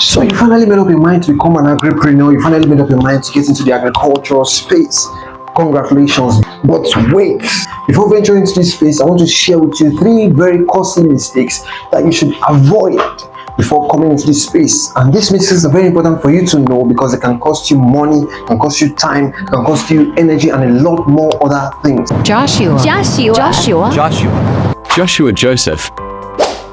So you finally made up your mind to become an agripreneur. You finally made up your mind to get into the agricultural space. Congratulations. But wait, before venturing into this space, I want to share with you 3 very costly mistakes that you should avoid before coming into this space. And these mistakes are very important for you to know because it can cost you money, can cost you time, can cost you energy, and a lot more other things. Joshua Joseph.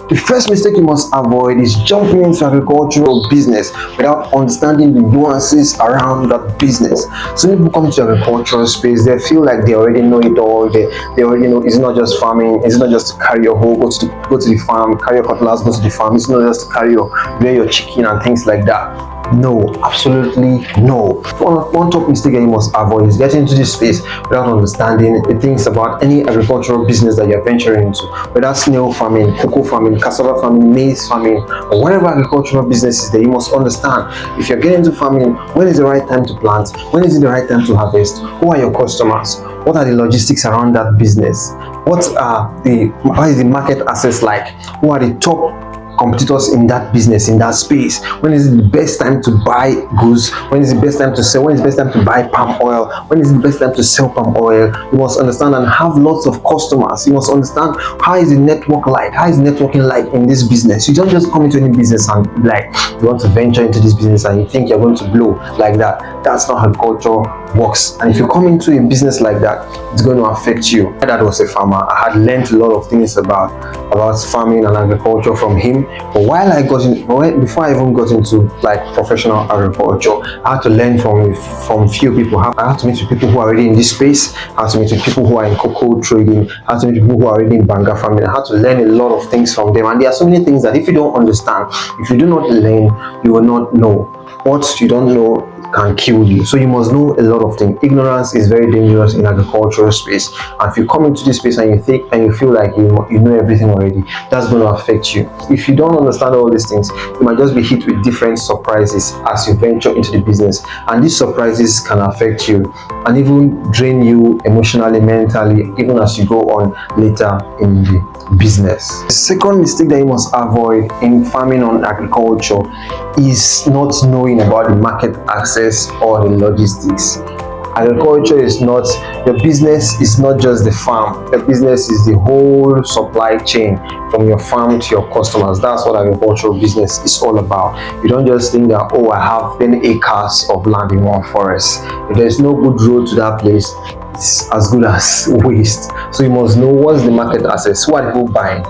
The first mistake you must avoid is jumping into agricultural business without understanding the nuances around that business. Some people come to agricultural space, they feel like they already know it all. They already know it's not just farming, it's not just to carry your hoe, go to the farm, carry your cutlass, go to the farm. It's not just to carry rear your chicken and things like that. No, absolutely no. One top mistake that you must avoid is getting into this space without understanding the things about any agricultural business that you're venturing into, whether snail farming, cocoa farming, cassava farming, maize farming, or whatever agricultural business is there. You must understand if you're getting into farming, when is the right time to plant, when is it the right time to harvest, who are your customers, what are the logistics around that business, what is the market access like, who are the top competitors in that business, in that space, when is it the best time to buy goods, when is the best time to sell, when is the best time to buy palm oil, when is the best time to sell palm oil. You must understand and have lots of customers. You must understand how is the network like, how is networking like in this business. You don't just come into any business and like you want to venture into this business and you think you're going to blow like that. That's not how agriculture works. And if you come into a business like that, it's going to affect you. My dad was a farmer. I had learned a lot of things about farming and agriculture from him. But before I even got into like professional agriculture, I had to learn from few people. I had to meet with people who are already in this space. I had to meet with people who are in cocoa trading. I had to meet with people who are already in banga farming. I had to learn a lot of things from them. And there are so many things that if you don't understand, if you do not learn, you will not know. What you don't know can kill you. So you must know a lot of things. Ignorance is very dangerous in agricultural space. And if you come into this space and you think and you feel like you know everything already, that's going to affect you. If you don't understand all these things, you might just be hit with different surprises as you venture into the business. And these surprises can affect you and even drain you emotionally, mentally, even as you go on later in the business. The second mistake that you must avoid in farming on agriculture is not knowing about the market access or the logistics. Agriculture is not, your business is not just the farm. Your business is the whole supply chain from your farm to your customers. That's what agricultural business is all about. You don't just think that, oh, I have 10 acres of land in one forest. If there's no good road to that place, it's as good as waste. So you must know what's the market access, who are people buying.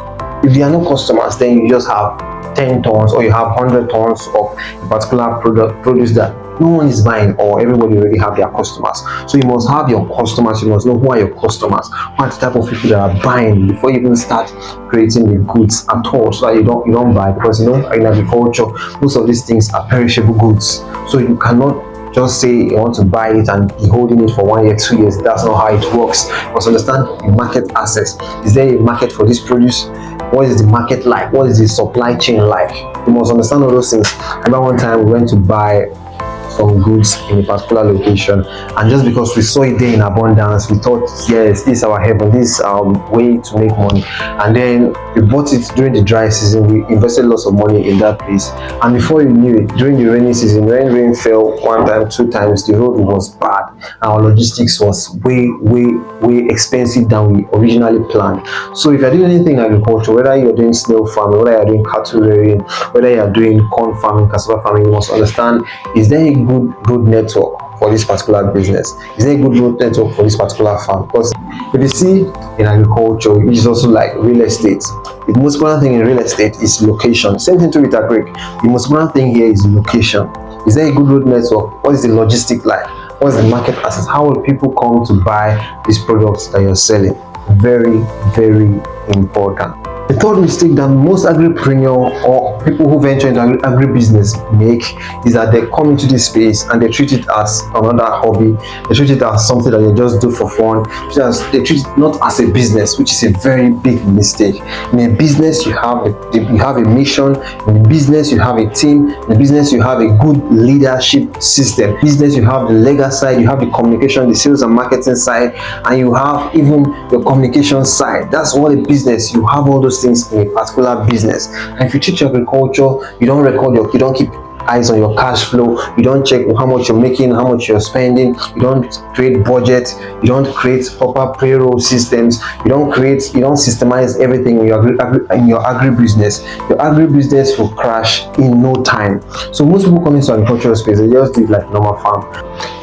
If there are no customers, then you just have 10 tons or you have 100 tons of a particular produce that no one is buying, or everybody already have their customers. So you must have your customers. You must know who are your customers, what are the type of people that are buying before you even start creating the goods at all, so that you don't buy, because in agriculture most of these things are perishable goods. So you cannot just say you want to buy it and be holding it for 1 year, 2 years. That's not how it works. You must understand the market access. Is there a market for this produce? What is the market like? What is the supply chain like? You must understand all those things. I remember one time we went to buy some goods in a particular location, and just because we saw it there in abundance, we thought, yes, this is our heaven, this is our way to make money. And then we bought it during the dry season. We invested lots of money in that place, and before you knew it, during the rainy season, when rain fell 1 time, 2 times, the road was bad. Our logistics was way expensive than we originally planned. So if you're doing anything in agriculture, whether you're doing snail farming, whether you're doing cattle rearing, whether you're doing corn farming, cassava farming, you must understand, is there a good road network for this particular business? Is there a good road network for this particular farm? Because if you see in agriculture, which is also like real estate, the most important thing in real estate is location. Same thing to with agri. The most important thing here is location. Is there a good road network? What is the logistic like? What is the market access? How will people come to buy these products that you're selling? Very important. The third mistake that most agripreneur or people who venture into agribusiness make is that they come into this space and they treat it as another hobby. They treat it as something that they just do for fun. They treat it not as a business, which is a very big mistake. In a business, you have a mission. In a business, you have a team. In a business, you have a good leadership system. In business, you have the legal side, you have the communication, the sales and marketing side, and you have even your communication side. That's all a business. You have all those those things in a particular business. And if you teach agriculture, you don't keep eyes on your cash flow, you don't check how much you're making, how much you're spending, you don't create budget, you don't create proper payroll systems, you don't systemize everything in your agribusiness. Your agribusiness will crash in no time. So most people come into agricultural space, they just do it like normal farm.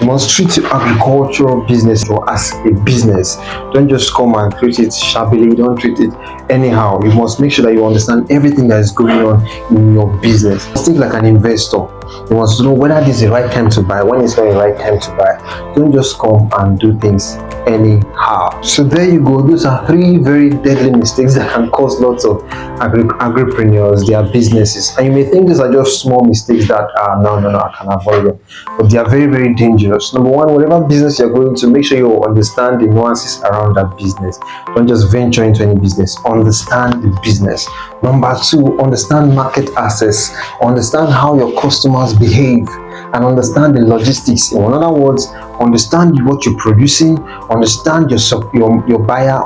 You must treat your agricultural business as a business. Don't just come and treat it shabbily, don't treat it anyhow. You must make sure that you understand everything that is going on in your business. Think like an investor. You must know whether this is the right time to buy, when it's not the right time to buy. Don't just come and do things anyhow. So there you go. Those are 3 very deadly mistakes that can cause lots of agripreneurs their businesses. And you may think these are just small mistakes that no, I can avoid them, but they are very, very dangerous. Number one, whatever business you're going to, make sure you understand the nuances around that business. Don't just venture into any business. Understand the business. Number 2, understand market access. Understand how your customers behave and understand the logistics. In other words, understand what you're producing, understand your buyer,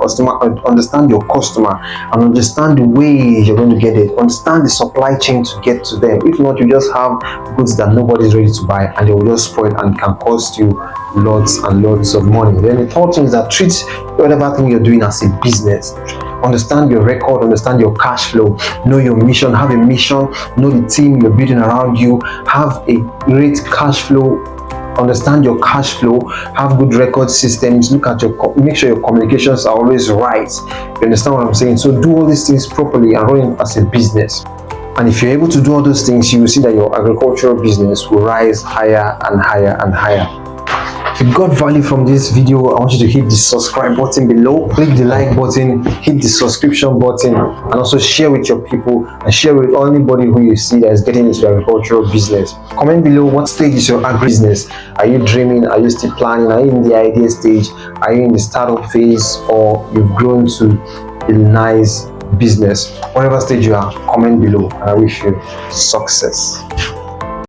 understand your customer, and understand the way you're going to get it. Understand the supply chain to get to them. If not, you just have goods that nobody's ready to buy, and they will just spoil and can cost you lots and lots of money. Then the third thing is that treat whatever thing you're doing as a business. Understand your record, understand your cash flow, know your mission, have a mission, know the team you're building around you, have a great cash flow, understand your cash flow, have good record systems, make sure your communications are always right. You understand what I'm saying? So do all these things properly and run it as a business. And if you're able to do all those things, you will see that your agricultural business will rise higher and higher and higher. If you got value from this video, I want you to hit the subscribe button below, click the like button, hit the subscription button, and also share with your people and share with anybody who you see that is getting into agricultural business. Comment below, what stage is your agri business? Are you dreaming? Are you still planning? Are you in the idea stage? Are you in the startup phase, or you've grown to a nice business? Whatever stage you are, comment below, and I wish you success.